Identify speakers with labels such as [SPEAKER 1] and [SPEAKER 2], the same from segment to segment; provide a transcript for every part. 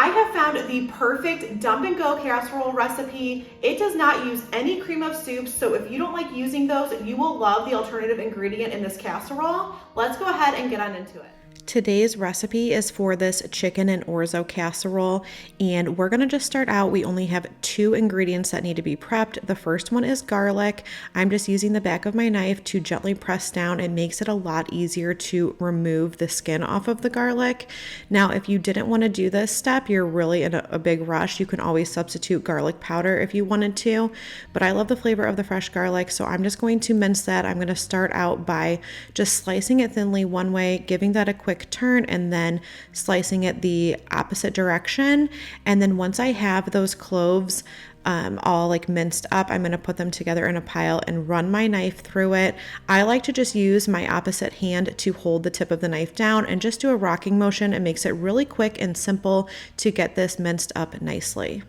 [SPEAKER 1] I have found the perfect dump and go casserole recipe. It does not use any cream of soup, so if you don't like using those, you will love the alternative ingredient in this casserole. Let's go ahead and get on into it. Today's recipe is for this chicken and orzo casserole, and we're gonna just start out. We only have 2 ingredients that need to be prepped. The first one is garlic. I'm just using the back of my knife to gently press down. It makes it a lot easier to remove the skin off of the garlic. Now, if you didn't want to do this step, you're really in a big rush, you can always substitute garlic powder if you wanted to, but I love the flavor of the fresh garlic, so I'm just going to mince that. I'm going to start out by just slicing it thinly one way, giving that a quick turn, and then slicing it the opposite direction. And then once I have those cloves all like minced up, I'm going to put them together in a pile and run my knife through it. I like to just use my opposite hand to hold the tip of the knife down and just do a rocking motion. It makes it really quick and simple to get this minced up nicely.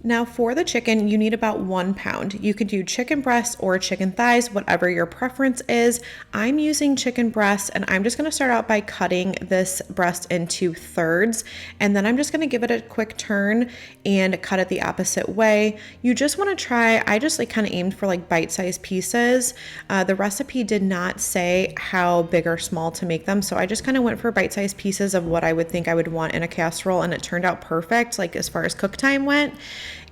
[SPEAKER 1] Now for the chicken, you need about 1 pound. You could do chicken breasts or chicken thighs, whatever your preference is. I'm using chicken breasts, and I'm just going to start out by cutting this breast into thirds, and then I'm just going to give it a quick turn and cut it the opposite way. You just want to try, I just like kind of aimed for like bite-sized pieces. The recipe did not say how big or small to make them, so I just kind of went for bite-sized pieces of what I would think I would want in a casserole, and it turned out perfect, like as far as cook time went.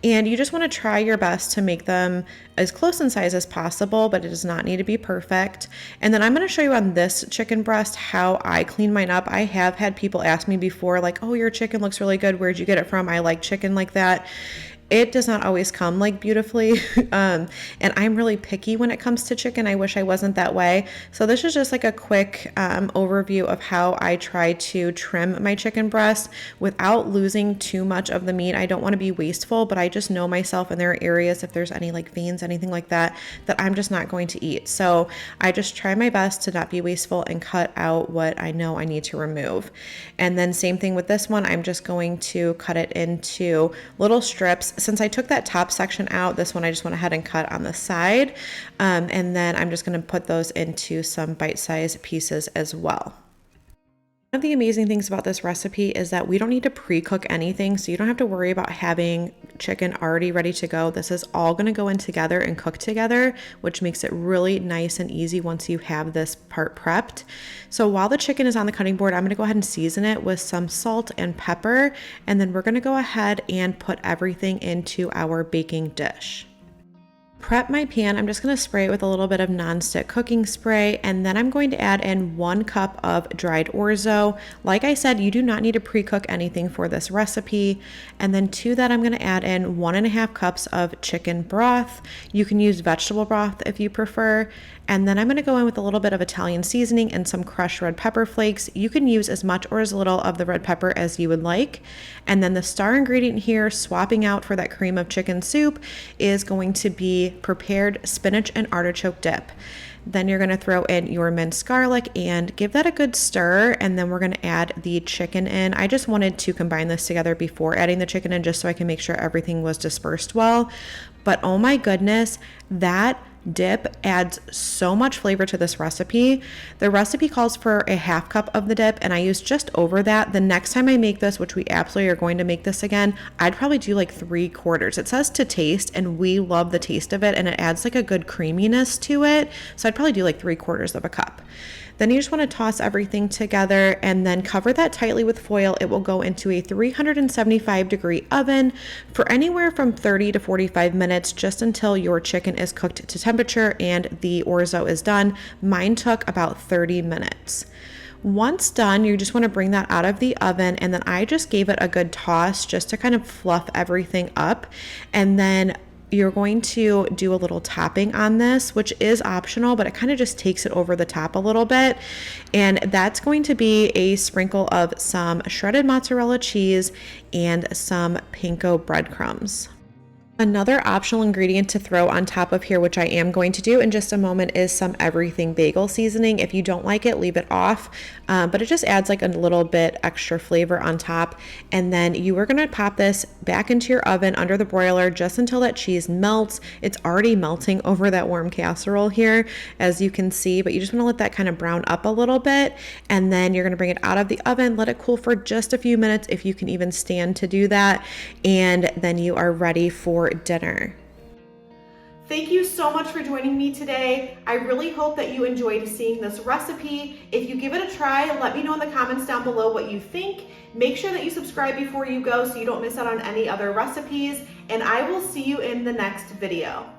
[SPEAKER 1] And you just want to try your best to make them as close in size as possible, but it does not need to be perfect. And then I'm going to show you on this chicken breast how I clean mine up. I have had people ask me before, like, oh, your chicken looks really good. Where'd you get it from? I like chicken like that. It does not always come like beautifully, and I'm really picky when it comes to chicken. I wish I wasn't that way. So this is just like a quick overview of how I try to trim my chicken breast without losing too much of the meat. I don't want to be wasteful, but I just know myself, and there are areas, if there's any like veins, anything like that, that I'm just not going to eat. So I just try my best to not be wasteful and cut out what I know I need to remove. And then same thing with this one, I'm just going to cut it into little strips. Since I took that top section out, this one I just went ahead and cut on the side, and then I'm just going to put those into some bite-sized pieces as well. One of the amazing things about this recipe is that we don't need to pre-cook anything, so you don't have to worry about having chicken already ready to go. This is all going to go in together and cook together, which makes it really nice and easy once you have this part prepped. So while the chicken is on the cutting board, I'm going to go ahead and season it with some salt and pepper, and then we're going to go ahead and put everything into our baking dish. Prep my pan. I'm just going to spray it with a little bit of nonstick cooking spray, and then I'm going to add in 1 cup of dried orzo. Like I said, you do not need to pre-cook anything for this recipe. And then to that, I'm going to add in 1.5 cups of chicken broth. You can use vegetable broth if you prefer. And then I'm going to go in with a little bit of Italian seasoning and some crushed red pepper flakes. You can use as much or as little of the red pepper as you would like. And then the star ingredient here, swapping out for that cream of chicken soup, is going to be prepared spinach and artichoke dip. Then you're going to throw in your minced garlic and give that a good stir, and then we're going to add the chicken in. I just wanted to combine this together before adding the chicken in just so I can make sure everything was dispersed well. But oh my goodness, that dip adds so much flavor to this recipe. The recipe calls for a 1/2 cup of the dip, and I use just over that. The next time I make this, which we absolutely are going to make this again, I'd probably do like 3/4. It says to taste, and we love the taste of it, and it adds like a good creaminess to it. So I'd probably do like 3/4 of a cup. Then you just want to toss everything together and then cover that tightly with foil. It will go into a 375-degree oven for anywhere from 30 to 45 minutes, just until your chicken is cooked to temperature and the orzo is done. Mine took about 30 minutes. Once done, you just want to bring that out of the oven, and then I just gave it a good toss just to kind of fluff everything up. And then you're going to do a little topping on this, which is optional, but it kind of just takes it over the top a little bit. And that's going to be a sprinkle of some shredded mozzarella cheese and some panko breadcrumbs. Another optional ingredient to throw on top of here, which I am going to do in just a moment, is some everything bagel seasoning. If you don't like it, leave it off, but it just adds like a little bit extra flavor on top. And then you are going to pop this back into your oven under the broiler just until that cheese melts. It's already melting over that warm casserole here, as you can see, but you just want to let that kind of brown up a little bit. And then you're going to bring it out of the oven, let it cool for just a few minutes, if you can even stand to do that. And then you are ready for dinner. Thank you so much for joining me today. I really hope that you enjoyed seeing this recipe. If you give it a try, let me know in the comments down below what you think. Make sure that you subscribe before you go so you don't miss out on any other recipes, and I will see you in the next video.